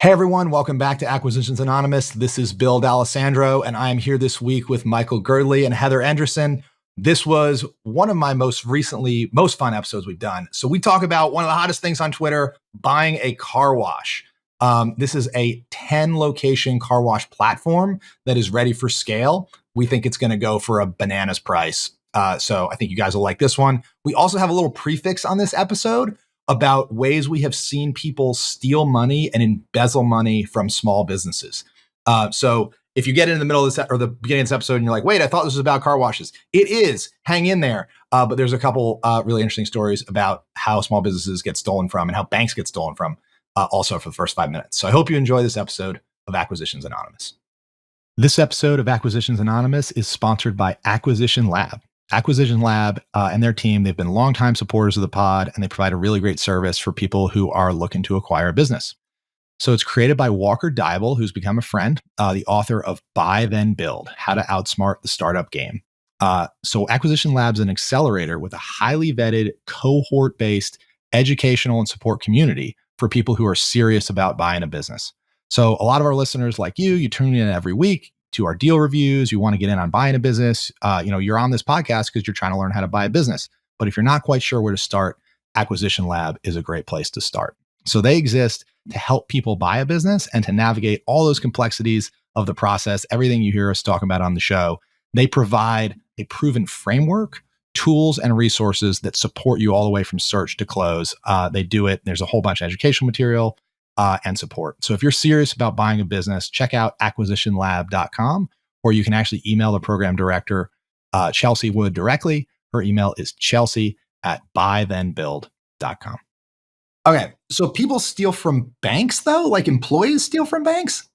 Hey everyone, welcome back to Acquisitions Anonymous. This is Bill D'Alessandro, and I am here this week with Michael Girdley and Heather Anderson. This was one of my most fun episodes we've done. So we talk about one of the hottest things on Twitter, buying a car wash. This is a 10-location car wash platform that is ready for scale. We think it's going to go for a bananas price. So I think you guys will like this one. We also have a little prefix on this episode about ways we have seen people steal money and embezzle money from small businesses. So if you get in the middle of this or the beginning of this episode and you're like, wait, I thought this was about car washes. It is. Hang in there. But there's a couple really interesting stories about how small businesses get stolen from and how banks get stolen from also for the first 5 minutes. So I hope you enjoy this episode of Acquisitions Anonymous. This episode of Acquisitions Anonymous is sponsored by Acquisition Lab. Acquisition Lab and their team, they've been longtime supporters of the pod, and they provide a really great service for people who are looking to acquire a business. So it's created by Walker DYEbel, who's become a friend, the author of Buy Then Build, How to Outsmart the Startup Game. So Acquisition Lab's an accelerator with a highly vetted, cohort-based educational and support community for people who are serious about buying a business. So a lot of our listeners like you tune in every week to our deal reviews. You want to get in on buying a business. You're on this podcast because you're trying to learn how to buy a business. But if you're not quite sure where to start, Acquisition Lab is a great place to start. So they exist to help people buy a business and to navigate all those complexities of the process, everything you hear us talk about on the show. They provide a proven framework, tools, and resources that support you all the way from search to close. They do it. There's a whole bunch of educational material and support. So if you're serious about buying a business, check out acquisitionlab.com, or you can actually email the program director, Chelsea Wood, directly. Her email is chelsea@buythenbuild.com. Okay. So people steal from banks though? Like employees steal from banks?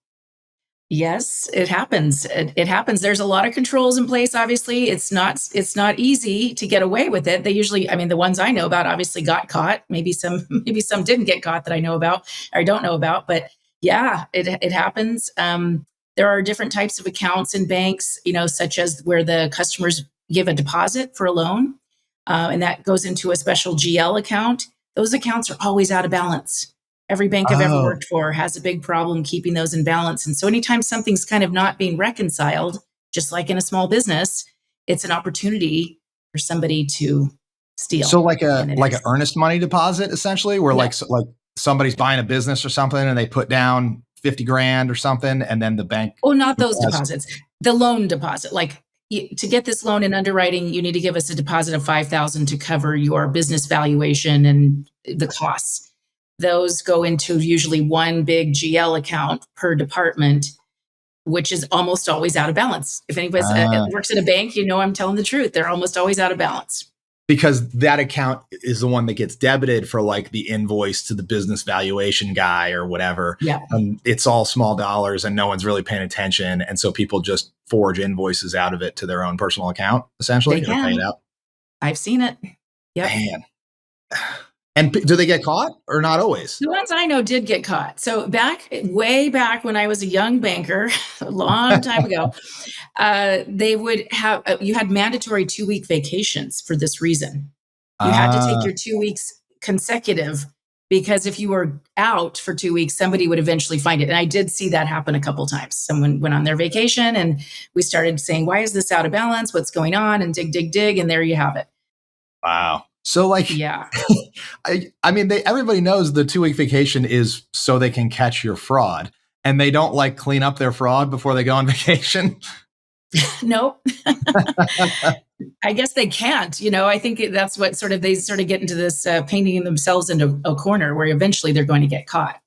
Yes, it happens. It happens. There's a lot of controls in place. Obviously, it's not easy to get away with it. They usually, the ones I know about obviously got caught. Maybe some didn't get caught that I know about or I don't know about. But yeah, it happens. There are different types of accounts in banks, such as where the customers give a deposit for a loan, and that goes into a special GL account. Those accounts are always out of balance. Every bank I've ever worked for has a big problem keeping those in balance. And so anytime something's kind of not being reconciled, just like in a small business, it's an opportunity for somebody to steal. So like an earnest money deposit, essentially, where like somebody's buying a business or something and they put down 50 grand or something, and then the bank. Oh, not those deposits. The loan deposit. Like to get this loan in underwriting, you need to give us a deposit of $5,000 to cover your business valuation and the costs. Those go into usually one big GL account per department, which is almost always out of balance. If anybody works at a bank, I'm telling the truth. They're almost always out of balance. Because that account is the one that gets debited for like the invoice to the business valuation guy or whatever. Yeah. It's all small dollars and no one's really paying attention. And so people just forge invoices out of it to their own personal account, essentially. They can. Pay it out. I've seen it. Yep. Man. And do they get caught or not always? The ones I know did get caught. So way back when I was a young banker, a long time ago, they would have, you had mandatory 2-week vacations for this reason. You had to take your 2 weeks consecutive, because if you were out for 2 weeks, somebody would eventually find it. And I did see that happen a couple of times. Someone went on thetheir vacation and we started saying, why is this out of balance? What's going on? And dig. And there you have it. Wow. So yeah, everybody knows the 2-week vacation is so they can catch your fraud, and they don't clean up their fraud before they go on vacation. Nope. I guess they can't, I think that's what they get into this painting themselves into a corner where eventually they're going to get caught.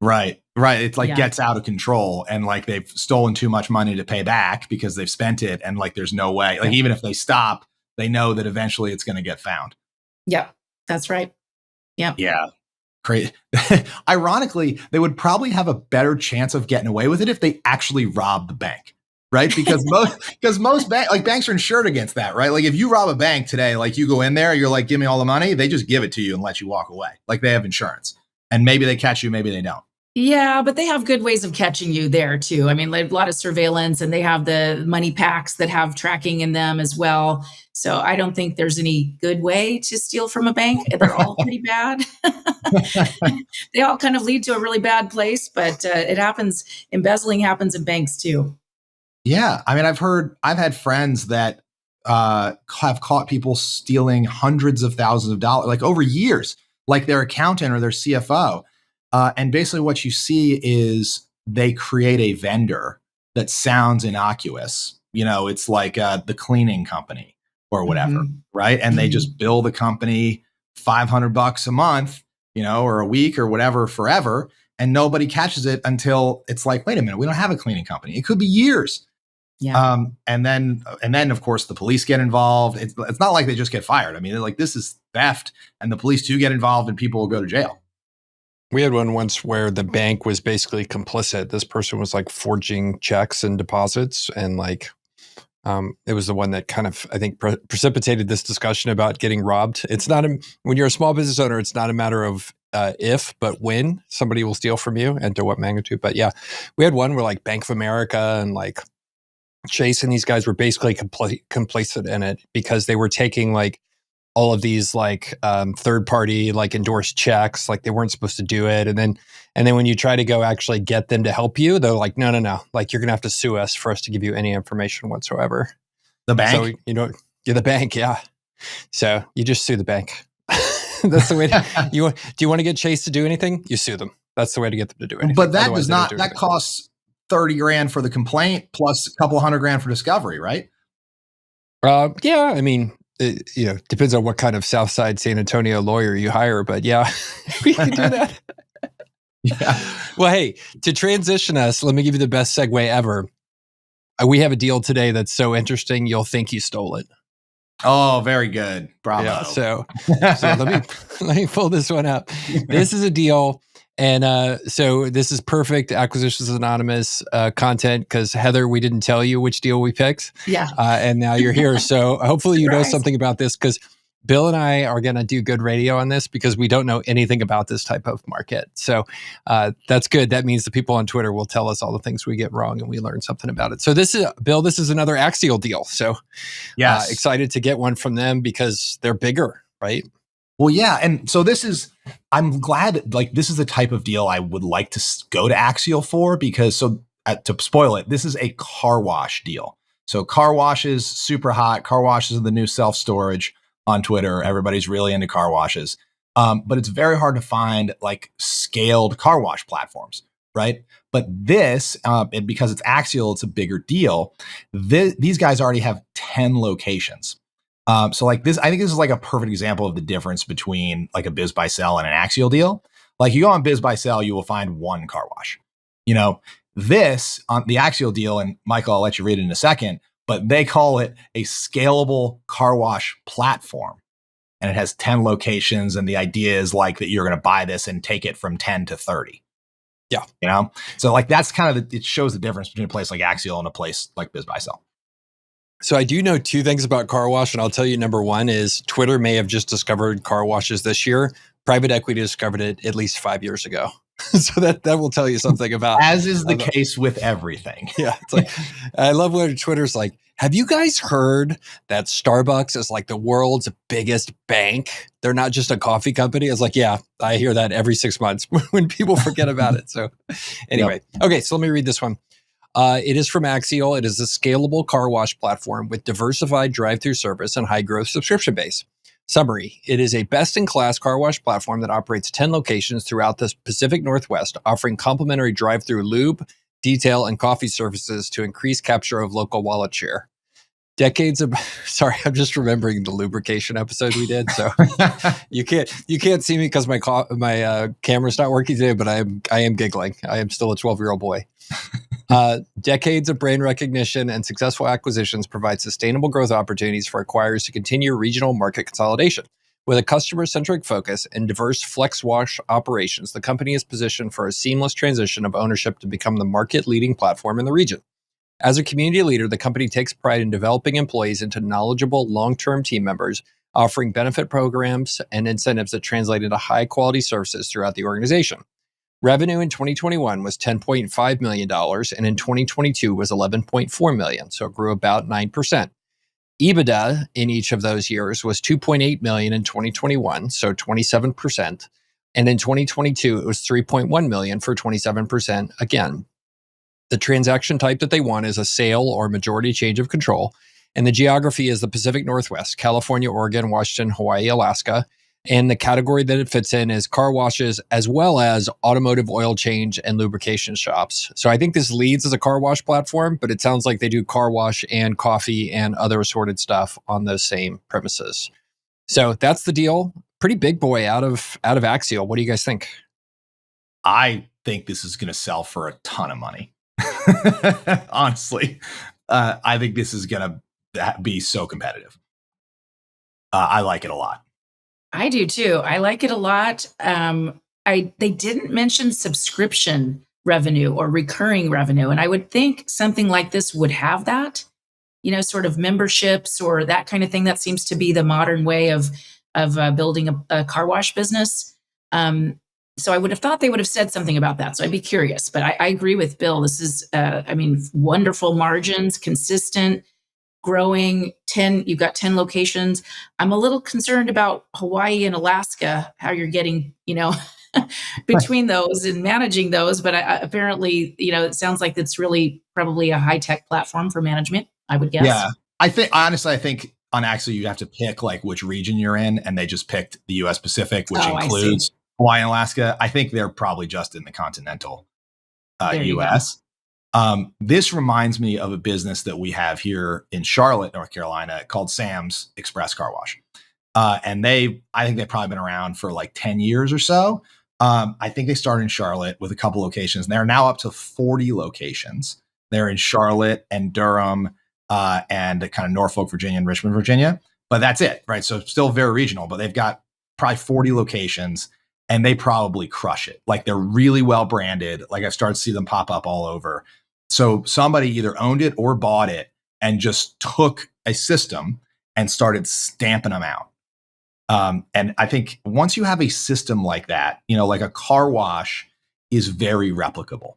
Right. It's gets out of control, and they've stolen too much money to pay back because they've spent it. And there's no way, even if they stop, they know that eventually it's going to get found. Yep, that's right. Yep. Yeah. Great. Ironically, they would probably have a better chance of getting away with it if they actually robbed the bank, right? Because most banks are insured against that, right? If you rob a bank today, you go in there, you're give me all the money. They just give it to you and let you walk away. They have insurance, and maybe they catch you, maybe they don't. Yeah, but they have good ways of catching you there too. I mean, like, a lot of surveillance, and they have the money packs that have tracking in them as well. So I don't think there's any good way to steal from a bank. They're all pretty bad. They all kind of lead to a really bad place, but it happens. Embezzling happens in banks too. Yeah. I mean, I've had friends that have caught people stealing hundreds of thousands of dollars, like over years, like their accountant or their CFO. And basically, what you see is they create a vendor that sounds innocuous. It's like the cleaning company or whatever, Hmm. right? And they Hmm. just bill the company $500 a month, or a week or whatever forever. And nobody catches it until it's like, wait a minute, we don't have a cleaning company. It could be years. Yeah. And then of course the police get involved. It's not like they just get fired. I mean, they're like, this is theft, and the police do get involved, and people will go to jail. We had one once where the bank was basically complicit. This person was like forging checks and deposits, and like it was the one that kind of, I think, precipitated this discussion about getting robbed. It's not when you're a small business owner, it's not a matter of if, but when somebody will steal from you and to what magnitude. But yeah, we had one where like Bank of America and like Chase and these guys were basically complacent in it because they were taking like all of these like third party like endorsed checks, like they weren't supposed to do it. And then when you try to go actually get them to help you, they're like, no, like you're gonna have to sue us for us to give you any information whatsoever. The bank? So you're the bank, yeah. So you just sue the bank. That's the way do you want to get Chase to do anything? You sue them. That's the way to get them to do anything. But that Otherwise, does not, that costs 30 grand for the complaint plus a couple $100,000 for discovery, right? Yeah, I mean, it depends on what kind of Southside San Antonio lawyer you hire, but yeah, we can do that. Yeah. Well, hey, to transition us, let me give you the best segue ever. We have a deal today that's so interesting, you'll think you stole it. Oh, very good. Bravo. Yeah, so let me pull this one up. This is a deal. And so this is perfect Acquisitions Anonymous content because Heather, we didn't tell you which deal we picked. Yeah. And now you're here. So hopefully you know Surprise. something about this because Bill and I are going to do good radio on this because we don't know anything about this type of market. So that's good. That means the people on Twitter will tell us all the things we get wrong and we learn something about it. So this is, Bill, this is another Axial deal. So yes, excited to get one from them because they're bigger, right? Well, yeah. And so I'm glad, like, this is the type of deal I would like to go to Axial for because, to spoil it, this is a car wash deal. So car washes, super hot. Car washes are the new self-storage on Twitter. Everybody's really into car washes. But it's very hard to find like scaled car wash platforms, right? But this, and because it's Axial, it's a bigger deal. These guys already have 10 locations. So like this, I think this is like a perfect example of the difference between like a biz buy sell and an Axial deal. Like you go on biz buy sell, you will find one car wash. This on the Axial deal, and Michael, I'll let you read it in a second, but they call it a scalable car wash platform. And it has 10 locations. And the idea is like that you're going to buy this and take it from 10 to 30. Yeah. So like that's kind of, it shows the difference between a place like Axial and a place like biz buy sell. So I do know two things about car wash, and I'll tell you number one is Twitter may have just discovered car washes this year. Private equity discovered it at least 5 years ago. So that will tell you something about. As is the case with everything. Yeah. It's like, I love when Twitter's like, have you guys heard that Starbucks is like the world's biggest bank? They're not just a coffee company. It's like, yeah, I hear that every 6 months when people forget about it. So anyway, Okay, so let me read this one. It is from Axial. It is a scalable car wash platform with diversified drive-through service and high-growth subscription base. Summary, it is a best-in-class car wash platform that operates 10 locations throughout the Pacific Northwest, offering complimentary drive-through lube, detail, and coffee services to increase capture of local wallet share. Sorry, I'm just remembering the lubrication episode we did. So you can't see me because my camera's not working today, but I am giggling. I am still a 12-year-old boy. Decades of brand recognition and successful acquisitions provide sustainable growth opportunities for acquirers to continue regional market consolidation. With a customer-centric focus and diverse flex wash operations, the company is positioned for a seamless transition of ownership to become the market-leading platform in the region. As a community leader, the company takes pride in developing employees into knowledgeable, long-term team members, offering benefit programs and incentives that translate into high-quality services throughout the organization. Revenue in 2021 was $10.5 million, and in 2022 was $11.4 million. So it grew about 9%. EBITDA in each of those years was $2.8 million in 2021, so 27%. And in 2022, it was $3.1 million for 27% again. The transaction type that they want is a sale or majority change of control. And the geography is the Pacific Northwest, California, Oregon, Washington, Hawaii, Alaska. And the category that it fits in is car washes, as well as automotive oil change and lubrication shops. So I think this leads as a car wash platform, but it sounds like they do car wash and coffee and other assorted stuff on those same premises. So that's the deal. Pretty big boy out of Axial. What do you guys think? I think this is going to sell for a ton of money. Honestly, I think this is going to be so competitive. I like it a lot. I do too. I like it a lot. They didn't mention subscription revenue or recurring revenue, and I would think something like this would have that. Sort of memberships or that kind of thing. That seems to be the modern way of building a car wash business. So I would have thought they would have said something about that. So I'd be curious. But I agree with Bill. This is, wonderful margins, consistent, growing. You've got 10 locations. I'm a little concerned about Hawaii and Alaska, how you're getting, between those and managing those. But apparently, it sounds like it's really probably a high-tech platform for management, I would guess. Yeah. I think on Axial, you have to pick like which region you're in, and they just picked the US Pacific, which includes Hawaii and Alaska. I think they're probably just in the continental US. This reminds me of a business that we have here in Charlotte, North Carolina, called Sam's Express Car Wash. And I think they've probably been around for like 10 years or so. I think they started in Charlotte with a couple locations. And they're now up to 40 locations. They're in Charlotte and Durham and kind of Norfolk, Virginia and Richmond, Virginia. But that's it, right? So still very regional, but they've got probably 40 locations and they probably crush it. Like they're really well branded. Like I've started to see them pop up all over. So somebody either owned it or bought it and just took a system and started stamping them out. And I think once you have a system like that, like a car wash is very replicable.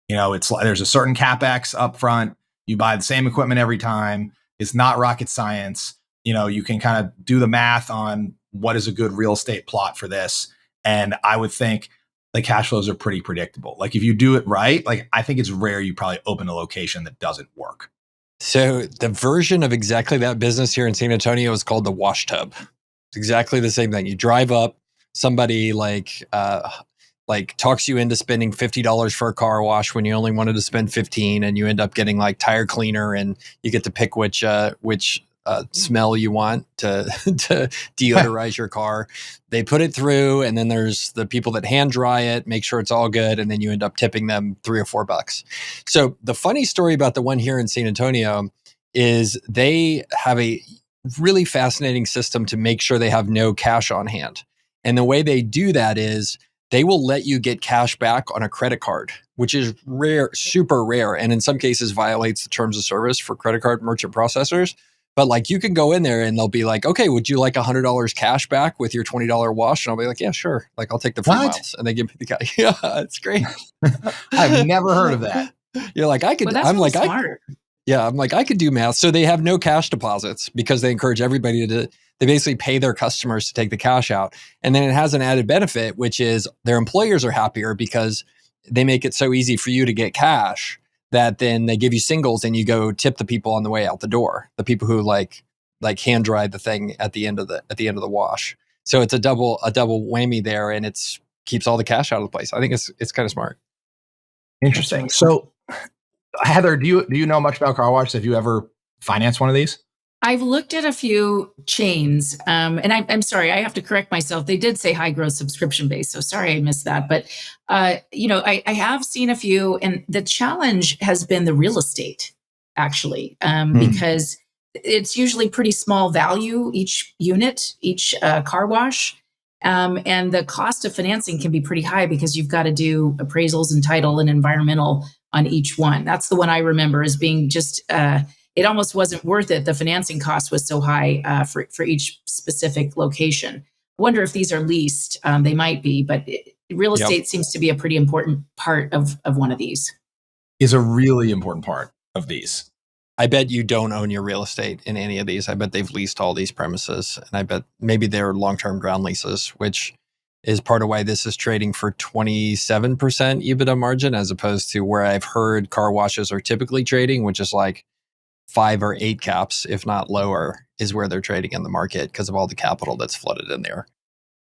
It's like there's a certain CapEx up front. You buy the same equipment every time. It's not rocket science. You can kind of do the math on what is a good real estate plot for this. And I would think the cash flows are pretty predictable. Like if you do it right, like I think it's rare you probably open a location that doesn't work. So the version of exactly that business here in San Antonio is called the wash tub. It's exactly the same thing. You drive up, somebody like talks you into spending $50 for a car wash when you only wanted to spend $15, and you end up getting like tire cleaner, and you get to pick which smell you want to deodorize your car. They put it through, and then there's the people that hand dry it, make sure it's all good, and then you end up tipping them $3 or $4. So the funny story about the one here in San Antonio is they have a really fascinating system to make sure they have no cash on hand. And the way they do that is they will let you get cash back on a credit card, which is rare, super rare, and in some cases violates the terms of service for credit card merchant processors. But like you can go in there and they'll be like, okay, would you like $100 cash back with your $20 wash? And I'll be like, yeah, sure. Like I'll take the free miles. And they give me the cash. Yeah, it's great. I've never heard of that. You're like, I could, Well, that's I'm really like, smart. I'm like, I could do math. So they have no cash deposits because they encourage everybody they basically pay their customers to take the cash out. And then it has an added benefit, which is their employers are happier because they make it so easy for you to get cash that then they give you singles and you go tip the people on the way out the door, the people who like hand dry the thing at the end of the wash. So it's a double whammy there, and it's keeps all the cash out of the place. I think it's kind of smart. Interesting. So Heather, do you know much about car wash? Have you ever financed one of these? I've looked at a few chains, and I'm sorry, I have to correct myself. They did say high growth subscription base, so sorry I missed that. But I have seen a few, and the challenge has been the real estate, actually, because it's usually pretty small value each unit, each car wash, and the cost of financing can be pretty high because you've got to do appraisals and title and environmental on each one. That's the one I remember as being just. It almost wasn't worth it. The financing cost was so high for each specific location. I wonder if these are leased. They might be, but real Yep. estate seems to be a pretty important part of one of these. Is a really important part of these. I bet you don't own your real estate in any of these. I bet they've leased all these premises. And I bet maybe they're long-term ground leases, which is part of why this is trading for 27% EBITDA margin, as opposed to where I've heard car washes are typically trading, which is like 5 or 8 caps, if not lower, is where they're trading in the market because of all the capital that's flooded in there.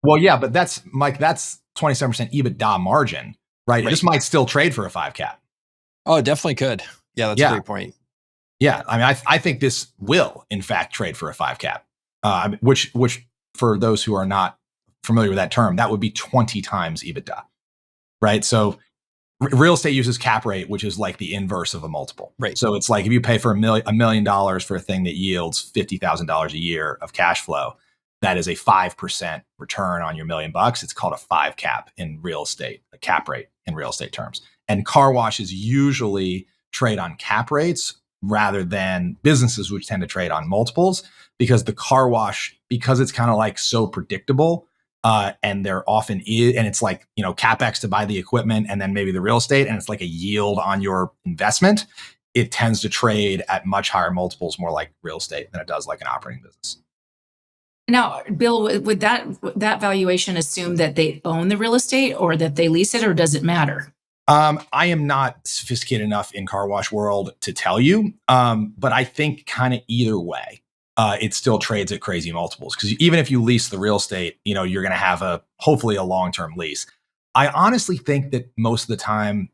Well, yeah, but that's 27% EBITDA margin, right? Right. This might still trade for a 5 cap. Oh, it definitely could. Yeah, that's a great point. Yeah, I mean, I think this will, in fact, trade for a 5 cap, which for those who are not familiar with that term, that would be 20 times EBITDA, right? So real estate uses cap rate, which is like the inverse of a multiple. Right. So it's like if you pay for $1 million for a thing that yields $50,000 a year of cash flow, that is a 5% return on your $1 million. It's called a 5 cap in real estate, a cap rate in real estate terms. And car washes usually trade on cap rates rather than businesses, which tend to trade on multiples, because the car wash, because it's kind of like so predictable, and there often is, and it's like, CapEx to buy the equipment and then maybe the real estate, and it's like a yield on your investment. It tends to trade at much higher multiples, more like real estate than it does like an operating business. Now, Bill, would that valuation assume that they own the real estate or that they lease it, or does it matter? I am not sophisticated enough in car wash world to tell you, but I think kind of either way, it still trades at crazy multiples, because even if you lease the real estate, you're going to have hopefully a long-term lease. I honestly think that most of the time,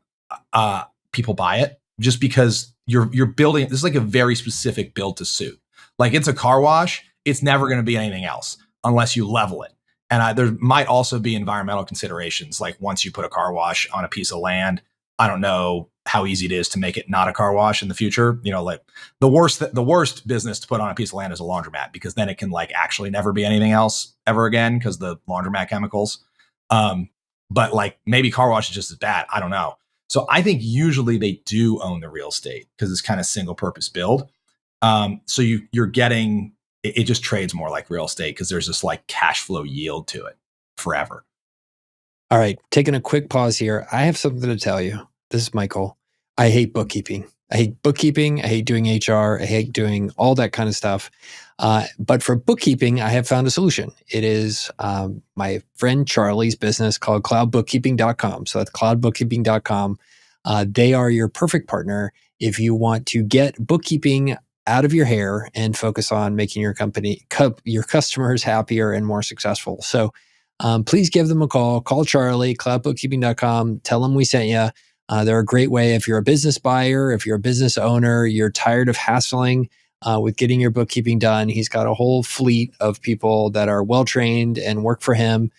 people buy it just because you're building. This is like a very specific build to suit. Like, it's a car wash. It's never going to be anything else unless you level it. And there might also be environmental considerations. Like, once you put a car wash on a piece of land, I don't know how easy it is to make it not a car wash in the future. Like the worst business to put on a piece of land is a laundromat, because then it can like actually never be anything else ever again because the laundromat chemicals. But like maybe car wash is just as bad. I don't know. So I think usually they do own the real estate because it's kind of single purpose build. So you're getting, it just trades more like real estate because there's this like cash flow yield to it forever. All right, taking a quick pause here. I have something to tell you. This is Michael. I hate bookkeeping. I hate bookkeeping. I hate doing HR. I hate doing all that kind of stuff. But for bookkeeping, I have found a solution. It is my friend Charlie's business called cloudbookkeeping.com. So that's cloudbookkeeping.com. They are your perfect partner if you want to get bookkeeping out of your hair and focus on making your your customers happier and more successful. So please give them a call. Call Charlie, cloudbookkeeping.com. Tell them we sent you. They're a great way if you're a business buyer, if you're a business owner, you're tired of hassling with getting your bookkeeping done. He's got a whole fleet of people that are well-trained and work for him.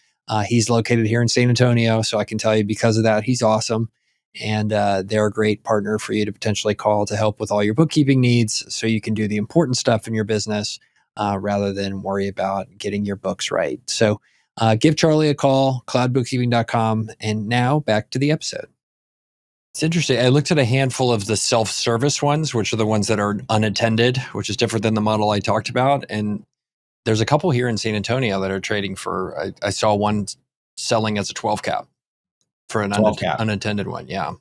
He's located here in San Antonio, so I can tell you because of that, he's awesome. And they're a great partner for you to potentially call to help with all your bookkeeping needs so you can do the important stuff in your business rather than worry about getting your books right. So give Charlie a call, cloudbookkeeping.com. And now back to the episode. It's interesting. I looked at a handful of the self-service ones, which are the ones that are unattended, which is different than the model I talked about. And there's a couple here in San Antonio that are trading for, I saw one selling as a 12 cap for an unattended one. Yeah.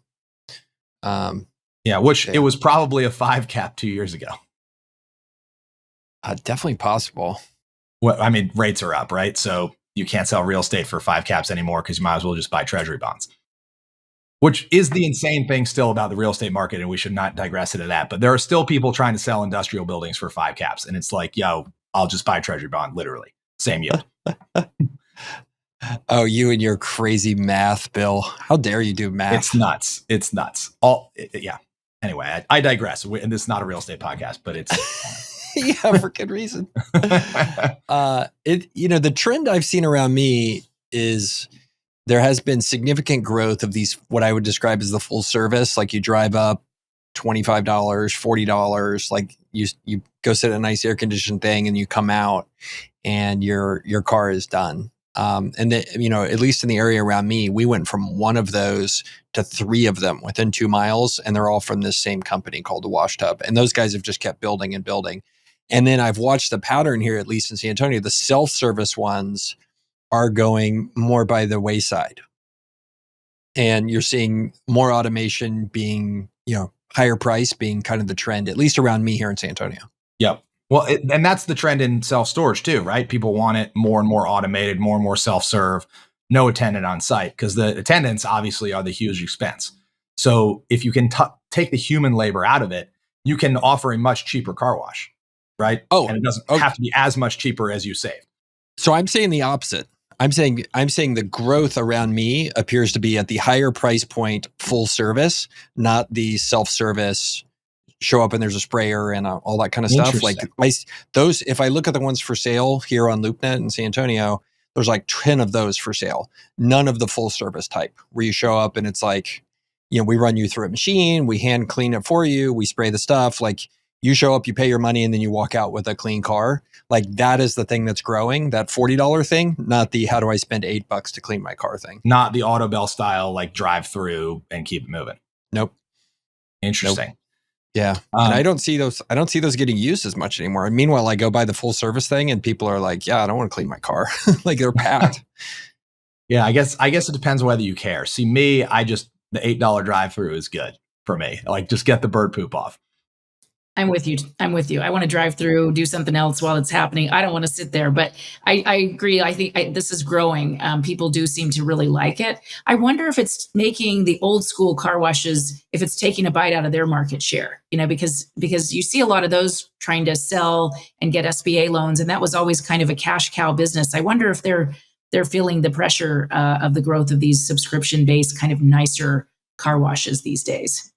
It was probably a 5 cap 2 years ago. Definitely possible. Well, I mean, rates are up, right? So you can't sell real estate for 5 caps anymore because you might as well just buy treasury bonds, which is the insane thing still about the real estate market. And we should not digress into that. But there are still people trying to sell industrial buildings for 5 caps. And it's like, yo, I'll just buy a treasury bond, literally. Same yield. Oh, you and your crazy math, Bill. How dare you do math? It's nuts. Yeah. Anyway, I digress. And this is not a real estate podcast, but it's... yeah, for good reason. The trend I've seen around me is there has been significant growth of these, what I would describe as the full service. Like, you drive up $25, $40, like you go sit in a nice air conditioned thing and you come out and your car is done. And at least in the area around me, we went from one of those to 3 of them within 2 miles, and they're all from this same company called the Wash Tub. And those guys have just kept building and building. And then I've watched the pattern here, at least in San Antonio, the self-service ones are going more by the wayside. and you're seeing more automation being, higher price being kind of the trend, at least around me here in San Antonio. Yep. Well, and that's the trend in self-storage too, right? People want it more and more automated, more and more self-serve, no attendant on site, because the attendants obviously are the huge expense. So if you can take the human labor out of it, you can offer a much cheaper car wash, right? Oh, and it doesn't have to be as much cheaper as you saved. So I'm saying the opposite. I'm saying the growth around me appears to be at the higher price point, full service, not the self-service. Show up and there's a sprayer and all that kind of stuff. Like those, if I look at the ones for sale here on LoopNet in San Antonio, there's like 10 of those for sale. None of the full service type where you show up and it's like, we run you through a machine, we hand clean it for you, we spray the stuff. Like you show up, you pay your money, and then you walk out with a clean car. Like that is the thing that's growing, that $40 thing, not the how do I spend $8 to clean my car thing. Not the AutoBell style, like drive through and keep it moving. Nope. Interesting. Nope. Yeah. And I don't see those getting used as much anymore. And meanwhile, I go buy the full service thing and people are like, yeah, I don't want to clean my car. Like they're packed. Yeah, I guess it depends whether you care. See, me, the $8 drive through is good for me. Like just get the bird poop off. I'm with you. I want to drive through, do something else while it's happening. I don't want to sit there, but I agree. I think this is growing. People do seem to really like it. I wonder if it's making the old school car washes, if it's taking a bite out of their market share, because you see a lot of those trying to sell and get SBA loans. And that was always kind of a cash cow business. I wonder if they're feeling the pressure of the growth of these subscription-based kind of nicer car washes these days.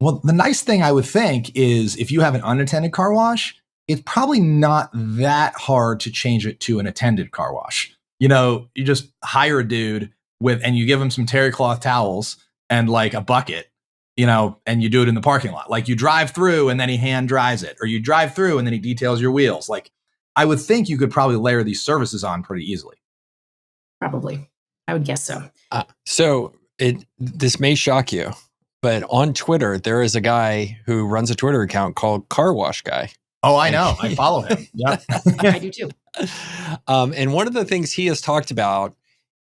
Well, the nice thing I would think is if you have an unattended car wash, it's probably not that hard to change it to an attended car wash. You just hire a dude and you give him some terry cloth towels and like a bucket, and you do it in the parking lot. Like you drive through and then he hand dries it, or you drive through and then he details your wheels. Like I would think you could probably layer these services on pretty easily. Probably. I would guess so. This may shock you, but on Twitter, there is a guy who runs a Twitter account called Car Wash Guy. Oh, I know. I follow him. Yeah. I do too. And one of the things he has talked about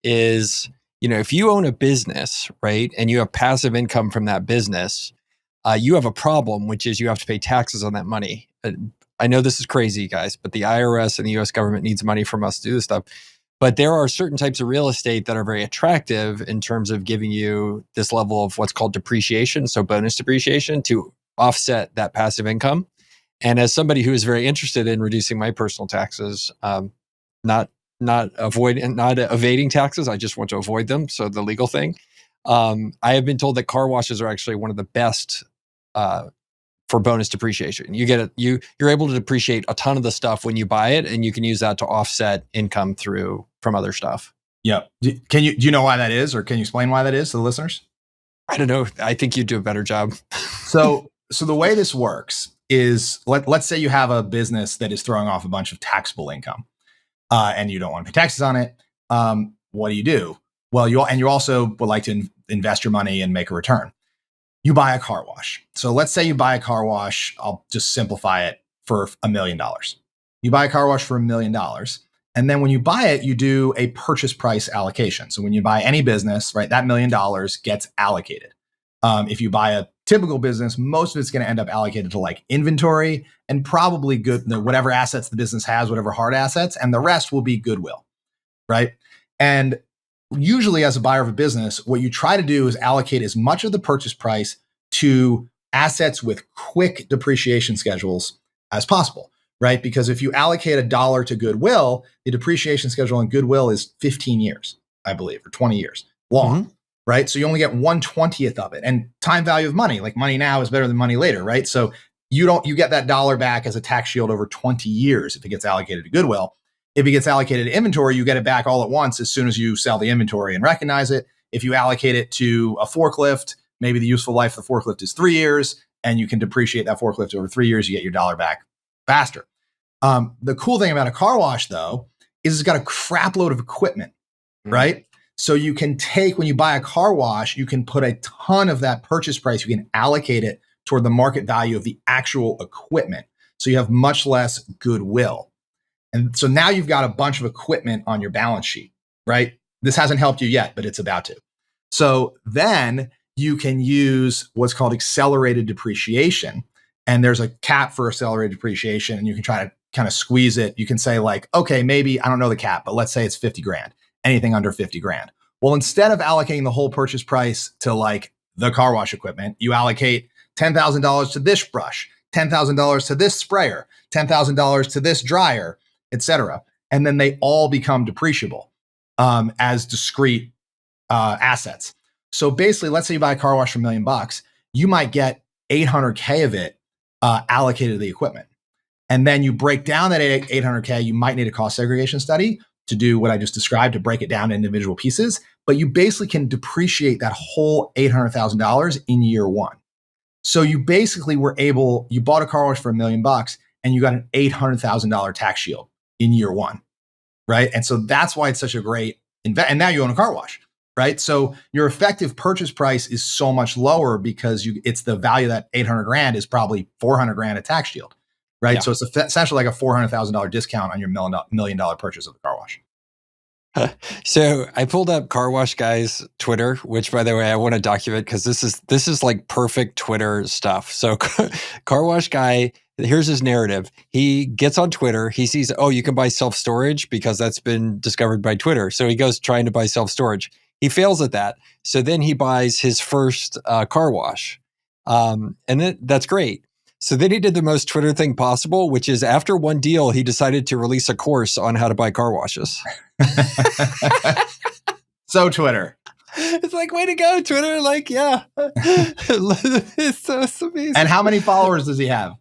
is, if you own a business, right, and you have passive income from that business, you have a problem, which is you have to pay taxes on that money. I know this is crazy, guys, but the IRS and the US government needs money from us to do this stuff. But there are certain types of real estate that are very attractive in terms of giving you this level of what's called depreciation, so bonus depreciation, to offset that passive income. And as somebody who is very interested in reducing my personal taxes, not evading taxes, I just want to avoid them. So the legal thing, I have been told that car washes are actually one of the best for bonus depreciation. You get it. You're able to depreciate a ton of the stuff when you buy it, and you can use that to offset income from other stuff. Yeah. Do you know why that is, or can you explain why that is to the listeners? I don't know. I think you do a better job. So the way this works is let's say you have a business that is throwing off a bunch of taxable income, and you don't want to pay taxes on it. What do? Well, you also would like to invest your money and make a return. You buy a car wash. So let's say you buy a car wash. I'll just simplify it for $1 million. You buy a car wash for $1 million. And then when you buy it, you do a purchase price allocation. So when you buy any business, right, that $1 million gets allocated. If you buy a typical business, most of it's going to end up allocated to like inventory and probably whatever assets the business has, whatever hard assets, and the rest will be goodwill, right? And usually as a buyer of a business, what you try to do is allocate as much of the purchase price to assets with quick depreciation schedules as possible, right? Because if you allocate $1 to goodwill, the depreciation schedule on goodwill is 15 years, I believe, or 20 years long, right? So you only get 1/20th of it. And time value of money, like money now is better than money later, right? So you get that $1 back as a tax shield over 20 years if it gets allocated to goodwill. If it gets allocated to inventory, you get it back all at once as soon as you sell the inventory and recognize it. If you allocate it to a forklift, maybe the useful life of the forklift is 3 years, and you can depreciate that forklift over 3 years, you get your $1 back faster. The cool thing about a car wash, though, is it's got a crap load of equipment, right? So you can when you buy a car wash, you can put a ton of that purchase price, you can allocate it toward the market value of the actual equipment. So you have much less goodwill. And so now you've got a bunch of equipment on your balance sheet, right? This hasn't helped you yet, but it's about to. So then you can use what's called accelerated depreciation. And there's a cap for accelerated depreciation, and you can try to kind of squeeze it. You can say like, okay, maybe I don't know the cap, but let's say it's 50 grand, anything under 50 grand. Well, instead of allocating the whole purchase price to like the car wash equipment, you allocate $10,000 to this brush, $10,000 to this sprayer, $10,000 to this dryer, etc. And then they all become depreciable as discrete assets. So basically, let's say you buy a car wash for $1 million, you might get 800K of it allocated to the equipment. And then you break down that 800K, you might need a cost segregation study to do what I just described, to break it down into individual pieces. But you basically can depreciate that whole $800,000 in year one. So you basically you bought a car wash for $1 million and you got an $800,000 tax shield in year one, right? And so that's why it's such a great investment. And now you own a car wash, right? So your effective purchase price is so much lower because it's the value of that 800 grand is probably 400 grand a tax shield, right? Yeah. So it's essentially like a $400,000 discount on your $1 million purchase of the car wash. So I pulled up Car Wash Guy's Twitter, which, by the way, I want to document because this is like perfect Twitter stuff. So Car Wash Guy, here's his narrative. He gets on Twitter. He sees, oh, you can buy self-storage because that's been discovered by Twitter. So he goes trying to buy self-storage. He fails at that. So then he buys his first car wash. And that's great. So then he did the most Twitter thing possible, which is after one deal, he decided to release a course on how to buy car washes. So Twitter. It's like, way to go, Twitter. Like, yeah. It's so amazing. And how many followers does he have?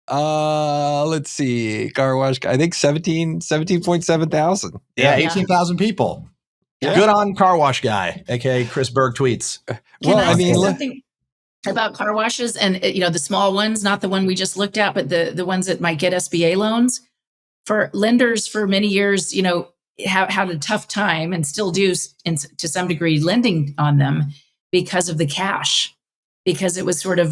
Let's see. Car Wash Guy, I think 17.7 thousand. Yeah, 18,000 people. Yeah. Good on Car Wash Guy, aka Chris Berg tweets. Well, I mean, something about car washes and the small ones, not the one we just looked at, but the ones that might get SBA loans. For lenders for many years, have had a tough time and still do to some degree lending on them because of the cash. Because it was sort of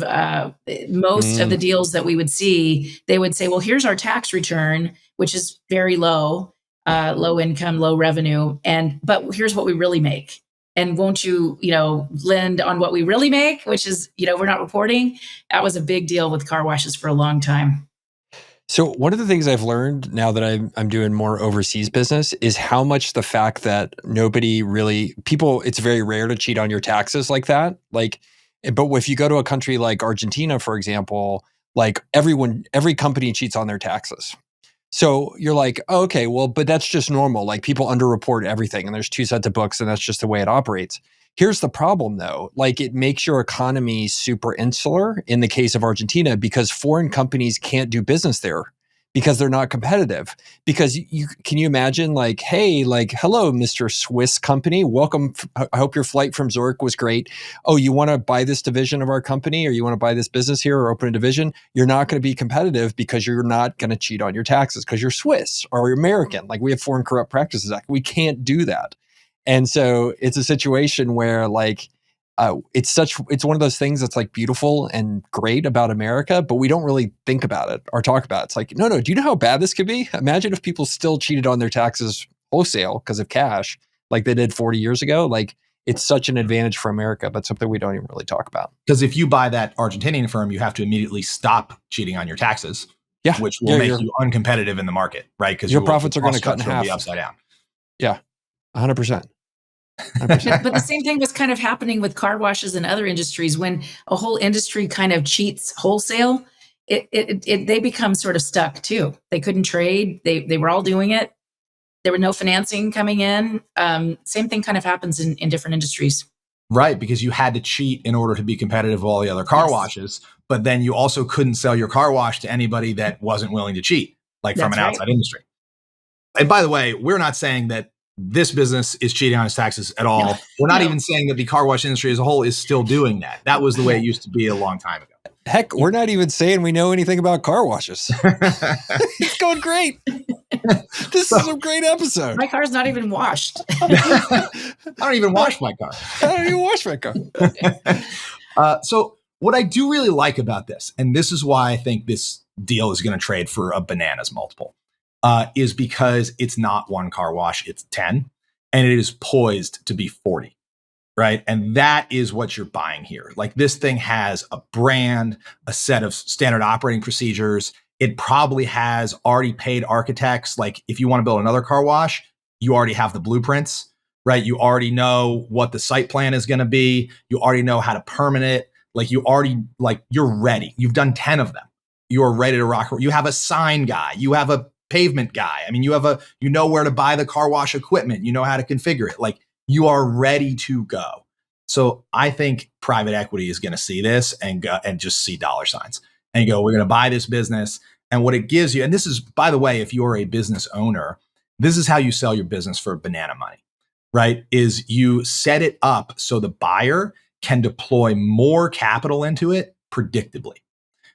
most of the deals that we would see, they would say, well, here's our tax return, which is very low income, low revenue. But here's what we really make. And won't you, lend on what we really make, which is, we're not reporting. That was a big deal with car washes for a long time. So one of the things I've learned now that I'm doing more overseas business is how much the fact that it's very rare to cheat on your taxes like that. But if you go to a country like Argentina, for example, like every company cheats on their taxes. So you're like, oh, okay, well, but that's just normal. Like people underreport everything and there's two sets of books and that's just the way it operates. Here's the problem though, like it makes your economy super insular in the case of Argentina because foreign companies can't do business there because they're not competitive. Because can you imagine like, hey, like, hello, Mr. Swiss company, welcome. I hope your flight from Zurich was great. Oh, you want to buy this division of our company or you want to buy this business here or open a division? You're not going to be competitive because you're not going to cheat on your taxes because you're Swiss or you're American. Like we have Foreign Corrupt Practices Act. We can't do that. And so it's a situation where like, it's one of those things that's like beautiful and great about America, but we don't really think about it or talk about it. It's like, no, do you know how bad this could be? Imagine if people still cheated on their taxes wholesale because of cash, like they did 40 years ago. Like it's such an advantage for America, but something we don't even really talk about. Because if you buy that Argentinian firm, you have to immediately stop cheating on your taxes, which will make you uncompetitive in the market, right? Because your profits are going to cut in half. Be upside down. Yeah, 100%. But the same thing was kind of happening with car washes and other industries. When a whole industry kind of cheats wholesale, they become sort of stuck too. They couldn't trade. They were all doing it. There were no financing coming in. Same thing kind of happens in different industries. Right, because you had to cheat in order to be competitive with all the other car washes. But then you also couldn't sell your car wash to anybody that wasn't willing to cheat, like from an outside industry. And by the way, we're not saying that this business is cheating on its taxes at all. We're not even saying that the car wash industry as a whole is still doing that. That was the way it used to be a long time ago. Heck, we're not even saying we know anything about car washes. It's going great. This is a great episode. My car's not even washed. I don't even wash my car. So what I do really like about this, and this is why I think this deal is going to trade for a bananas multiple, is because it's not one car wash, it's 10, and it is poised to be 40. right? And that is what you're buying here. Like this thing has a brand, a set of standard operating procedures. It probably has already paid architects. Like if you want to build another car wash, you already have the blueprints, right? You already know what the site plan is going to be. You already know how to permit it. Like you already, like you're ready. You've done 10 of them. You are ready to rock. You have a sign guy. You have a pavement guy. I mean, you know where to buy the car wash equipment. You know how to configure it. Like you are ready to go. So I think private equity is going to see this and go and just see dollar signs and go, we're going to buy this business. And what it gives you, and this is, by the way, if you're a business owner, this is how you sell your business for banana money, right? Is you set it up so the buyer can deploy more capital into it predictably,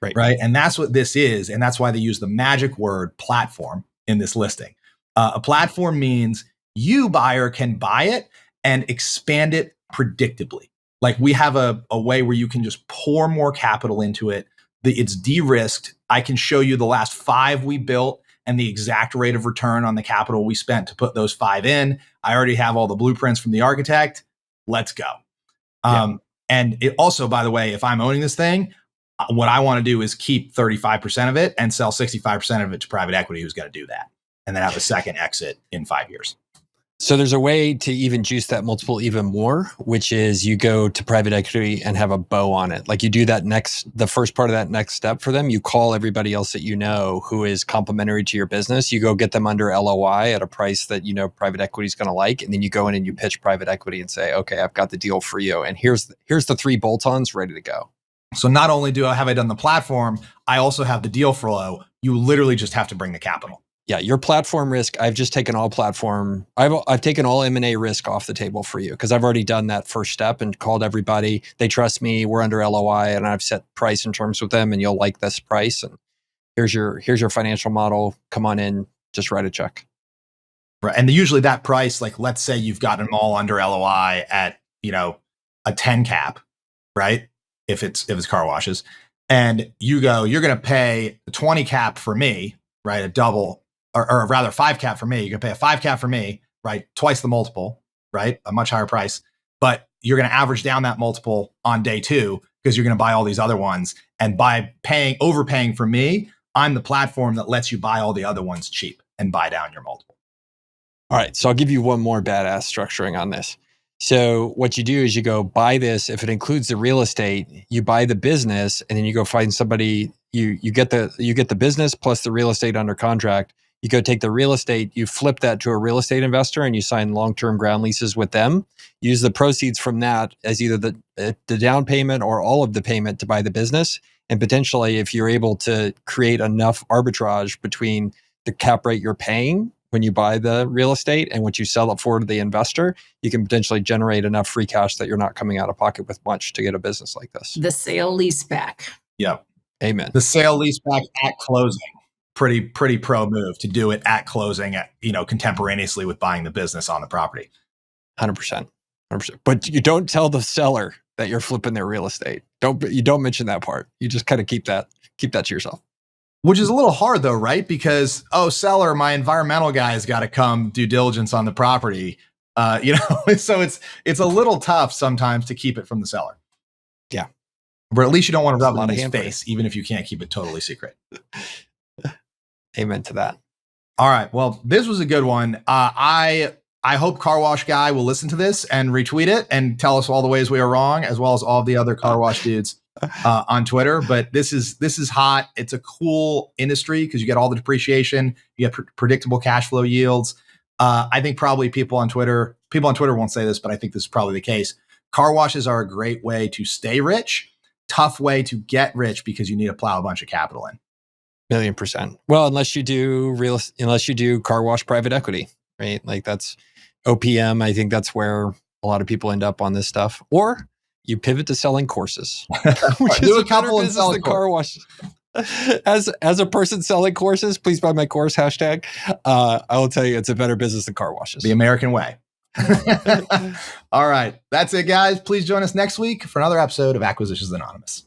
right? And that's what this is. And that's why they use the magic word platform in this listing. A platform means you, buyer, can buy it and expand it predictably. Like we have a way where you can just pour more capital into it. It's de-risked. I can show you the last 5 we built and the exact rate of return on the capital we spent to put those 5 in. I already have all the blueprints from the architect. Let's go. And it also, by the way, if I'm owning this thing, what I want to do is keep 35% of it and sell 65% of it to private equity who's going to do that. And then have a second exit in 5 years. So there's a way to even juice that multiple even more, which is you go to private equity and have a bow on it. Like you do the first part of that next step for them. You call everybody else that you know who is complementary to your business. You go get them under LOI at a price that you know private equity is going to like, and then you go in and you pitch private equity and say, "Okay, I've got the deal for you, and here's the 3 bolt-ons ready to go." So not only have I done the platform, I also have the deal flow. You literally just have to bring the capital. Yeah, your platform risk, I've just taken all platform. I've taken all M&A risk off the table for you because I've already done that first step and called everybody. They trust me. We're under LOI, and I've set price and terms with them, and you'll like this price. And here's your financial model. Come on in, just write a check. Right, and usually that price, like let's say you've gotten them all under LOI at a 10 cap, right? If it's car washes, and you go, you're going to pay a 20 cap for me, right? A double. Or rather 5 cap for me. You can pay a 5 cap for me, right? Twice the multiple, right? A much higher price. But you're going to average down that multiple on day 2 because you're going to buy all these other ones. And by overpaying for me, I'm the platform that lets you buy all the other ones cheap and buy down your multiple. All right. So I'll give you one more badass structuring on this. So what you do is you go buy this. If it includes the real estate, you buy the business, and then you go find somebody. You get the business plus the real estate under contract. You go take the real estate, you flip that to a real estate investor, and you sign long-term ground leases with them. Use the proceeds from that as either the down payment or all of the payment to buy the business. And potentially, if you're able to create enough arbitrage between the cap rate you're paying when you buy the real estate and what you sell it for to the investor, you can potentially generate enough free cash that you're not coming out of pocket with much to get a business like this. The sale leaseback. Yep. Amen. The sale leaseback at closing. Pretty pro move to do it at closing, contemporaneously with buying the business on the property. 100%. But you don't tell the seller that you're flipping their real estate. You don't mention that part. You just kind of keep that to yourself. Which is a little hard though, right? Because seller, my environmental guy's got to come do diligence on the property. So it's a little tough sometimes to keep it from the seller. Yeah. But at least you don't want to rub it in his face, even if you can't keep it totally secret. Amen to that. All right. Well, this was a good one. I hope Car Wash Guy will listen to this and retweet it and tell us all the ways we are wrong, as well as all of the other car wash dudes on Twitter. But this is hot. It's a cool industry because you get all the depreciation, you get predictable cash flow yields. I think probably people on Twitter won't say this, but I think this is probably the case. Car washes are a great way to stay rich, tough way to get rich because you need to plow a bunch of capital in. 1,000,000%. Well, unless you do car wash private equity, right? Like that's OPM. I think that's where a lot of people end up on this stuff. Or you pivot to selling courses, which is a couple and sell car washes. As a person selling courses, please buy my course hashtag. I will tell you, it's a better business than car washes. The American way. All right. That's it, guys. Please join us next week for another episode of Acquisitions Anonymous.